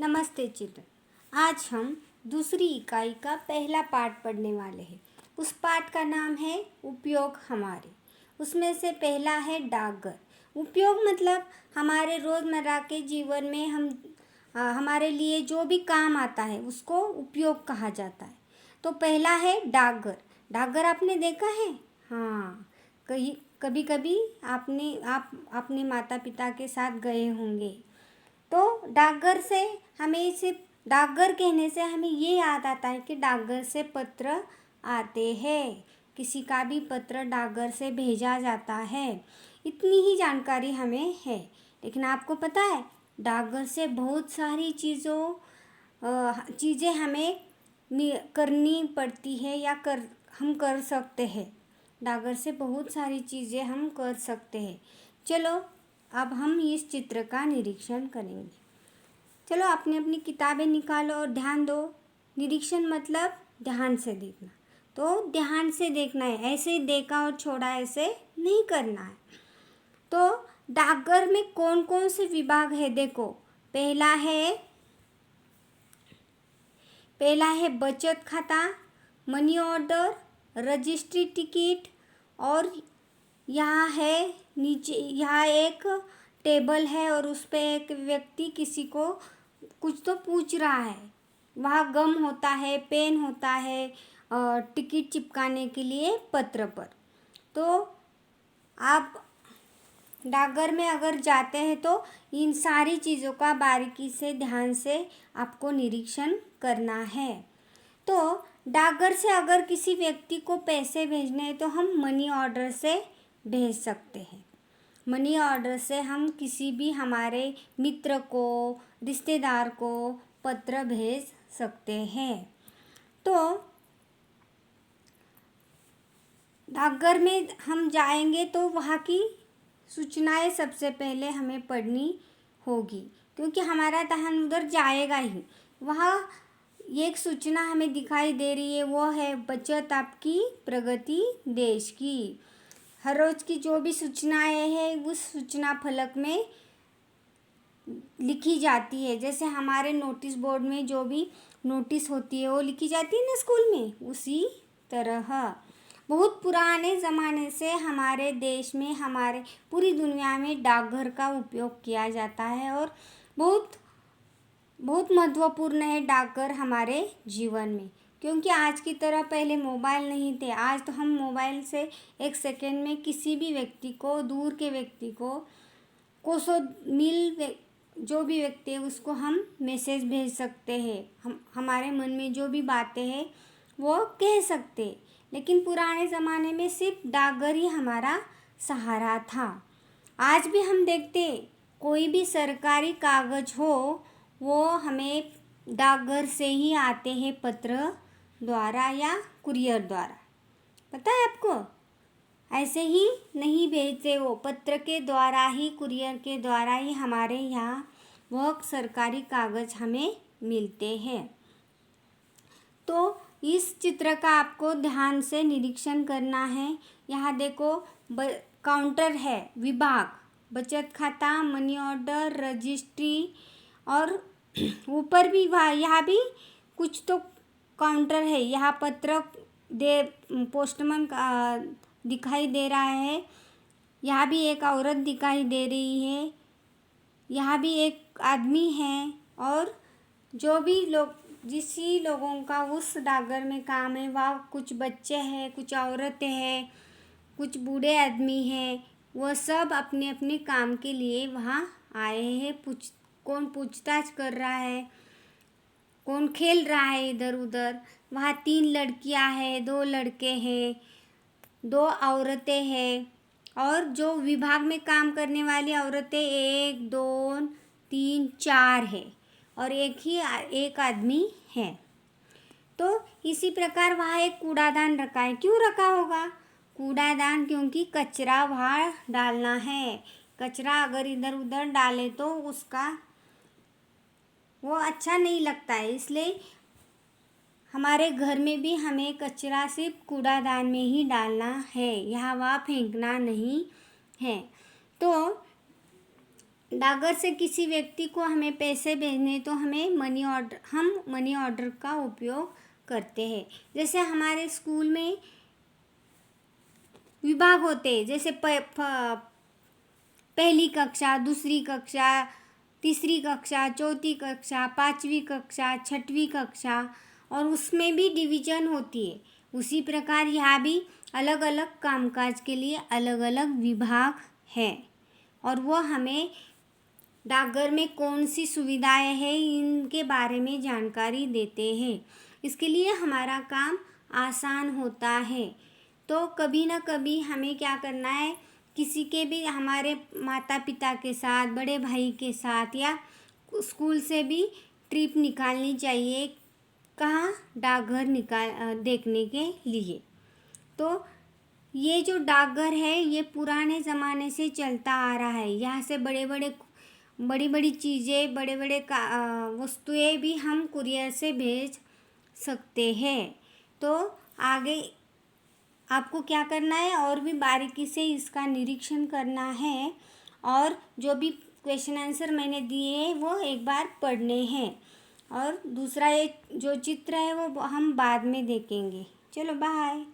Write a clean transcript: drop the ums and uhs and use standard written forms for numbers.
नमस्ते चिल्ड्रन। आज हम दूसरी इकाई का पहला पाठ पढ़ने वाले हैं। उस पाठ का नाम है उपयोग हमारे। उसमें से पहला है डाकघर। उपयोग मतलब हमारे रोज़मर्रा के जीवन में हमारे लिए जो भी काम आता है उसको उपयोग कहा जाता है। तो पहला है डाकघर। डाकघर आपने देखा है? हाँ, कभी कभी आप अपने माता पिता के साथ गए होंगे। तो डाकघर से हमें सिर्फ डाकघर कहने से हमें ये याद आता है कि डाकघर से पत्र आते हैं, किसी का भी पत्र डाकघर से भेजा जाता है। इतनी ही जानकारी हमें है। लेकिन आपको पता है डाकघर से बहुत सारी चीज़ें हमें करनी पड़ती है या हम कर सकते हैं। डाकघर से बहुत सारी चीज़ें हम कर सकते हैं। चलो अब हम इस चित्र का निरीक्षण करेंगे। चलो अपनी अपनी किताबें निकालो और ध्यान दो। निरीक्षण मतलब ध्यान से देखना। तो ध्यान से देखना है, ऐसे ही देखा और छोड़ा ऐसे नहीं करना है। तो डाकघर में कौन कौन से विभाग है देखो। पहला है बचत खाता, मनी ऑर्डर, रजिस्ट्री टिकट, और यहाँ एक टेबल है और उस पे एक व्यक्ति किसी को कुछ तो पूछ रहा है। वहाँ गम होता है, पेन होता है, टिकट चिपकाने के लिए पत्र पर। तो आप डाकघर में अगर जाते हैं तो इन सारी चीज़ों का बारीकी से ध्यान से आपको निरीक्षण करना है। तो डाकघर से अगर किसी व्यक्ति को पैसे भेजने हैं तो हम मनी ऑर्डर से भेज सकते हैं। मनी ऑर्डर से हम किसी भी हमारे मित्र को, रिश्तेदार को पत्र भेज सकते हैं। तो डाकघर में हम जाएंगे तो वहाँ की सूचनाएं सबसे पहले हमें पढ़नी होगी, क्योंकि हमारा ध्यान उधर जाएगा ही। वहाँ एक सूचना हमें दिखाई दे रही है, वो है बचत आपकी प्रगति देश की। हर रोज़ की जो भी सूचनाएं हैं उस सूचना फलक में लिखी जाती है। जैसे हमारे नोटिस बोर्ड में जो भी नोटिस होती है वो लिखी जाती है ना स्कूल में, उसी तरह बहुत पुराने ज़माने से हमारे देश में, हमारे पूरी दुनिया में डाकघर का उपयोग किया जाता है और बहुत बहुत महत्वपूर्ण है डाकघर हमारे जीवन में। क्योंकि आज की तरह पहले मोबाइल नहीं थे। आज तो हम मोबाइल से एक सेकेंड में किसी भी व्यक्ति को, दूर के व्यक्ति को, कोसों मील जो भी व्यक्ति है उसको हम मैसेज भेज सकते हैं। हमारे मन में जो भी बातें हैं वो कह सकते हैं। लेकिन पुराने ज़माने में सिर्फ डाकघर ही हमारा सहारा था। आज भी हम देखते कोई भी सरकारी कागज़ हो वो हमें डाकघर से ही आते हैं, पत्र द्वारा या कुरियर द्वारा। पता है आपको? ऐसे ही नहीं भेजते, वो पत्र के द्वारा ही, कुरियर के द्वारा ही हमारे यहाँ वह सरकारी कागज़ हमें मिलते हैं। तो इस चित्र का आपको ध्यान से निरीक्षण करना है। यहाँ देखो काउंटर है, विभाग, बचत खाता, मनी ऑर्डर, रजिस्ट्री, और ऊपर भी यहाँ भी कुछ तो काउंटर है। यहाँ पत्र पोस्टमैन का दिखाई दे रहा है। यहाँ भी एक औरत दिखाई दे रही है। यहाँ भी एक आदमी है, और जो भी जिस लोगों का उस डाकघर में काम है वह कुछ बच्चे हैं, कुछ औरतें हैं, कुछ बूढ़े आदमी हैं। वह सब अपने अपने काम के लिए वहाँ आए हैं। कौन पूछताछ कर रहा है, कौन खेल रहा है इधर उधर। वहाँ 3 लड़कियाँ हैं, 2 लड़के हैं, 2 औरतें हैं, और जो विभाग में काम करने वाली औरतें 1 2 3 4 है, और एक आदमी है। तो इसी प्रकार वहाँ एक कूड़ादान रखा है। क्यों रखा होगा कूड़ादान? क्योंकि कचरा वहाँ डालना है। कचरा अगर इधर उधर डाले तो उसका वो अच्छा नहीं लगता है। इसलिए हमारे घर में भी हमें कचरा सिर्फ कूड़ादान में ही डालना है, यहाँ वहाँ फेंकना नहीं है। तो डाकघर से किसी व्यक्ति को हमें पैसे भेजने तो हमें मनी ऑर्डर का उपयोग करते हैं। जैसे हमारे स्कूल में विभाग होते हैं, जैसे पहली कक्षा, दूसरी कक्षा, तीसरी कक्षा, चौथी कक्षा, पांचवी कक्षा, छठवीं कक्षा, और उसमें भी डिवीज़न होती है। उसी प्रकार यहाँ भी अलग अलग कामकाज के लिए अलग अलग विभाग हैं, और वो हमें डाकघर में कौन सी सुविधाएं हैं इनके बारे में जानकारी देते हैं। इसके लिए हमारा काम आसान होता है। तो कभी ना कभी हमें क्या करना है, किसी के भी, हमारे माता पिता के साथ, बड़े भाई के साथ, या स्कूल से भी ट्रिप निकालनी चाहिए। कहाँ? डाकघर देखने के लिए। तो ये जो डाकघर है ये पुराने ज़माने से चलता आ रहा है। यहाँ से बड़ी बड़ी चीज़ें, बड़े बड़े वस्तुएं भी हम कुरियर से भेज सकते हैं। तो आगे आपको क्या करना है, और भी बारीकी से इसका निरीक्षण करना है, और जो भी क्वेश्चन आंसर मैंने दिए हैं वो एक बार पढ़ने हैं, और दूसरा ये जो चित्र है वो हम बाद में देखेंगे। चलो बाय।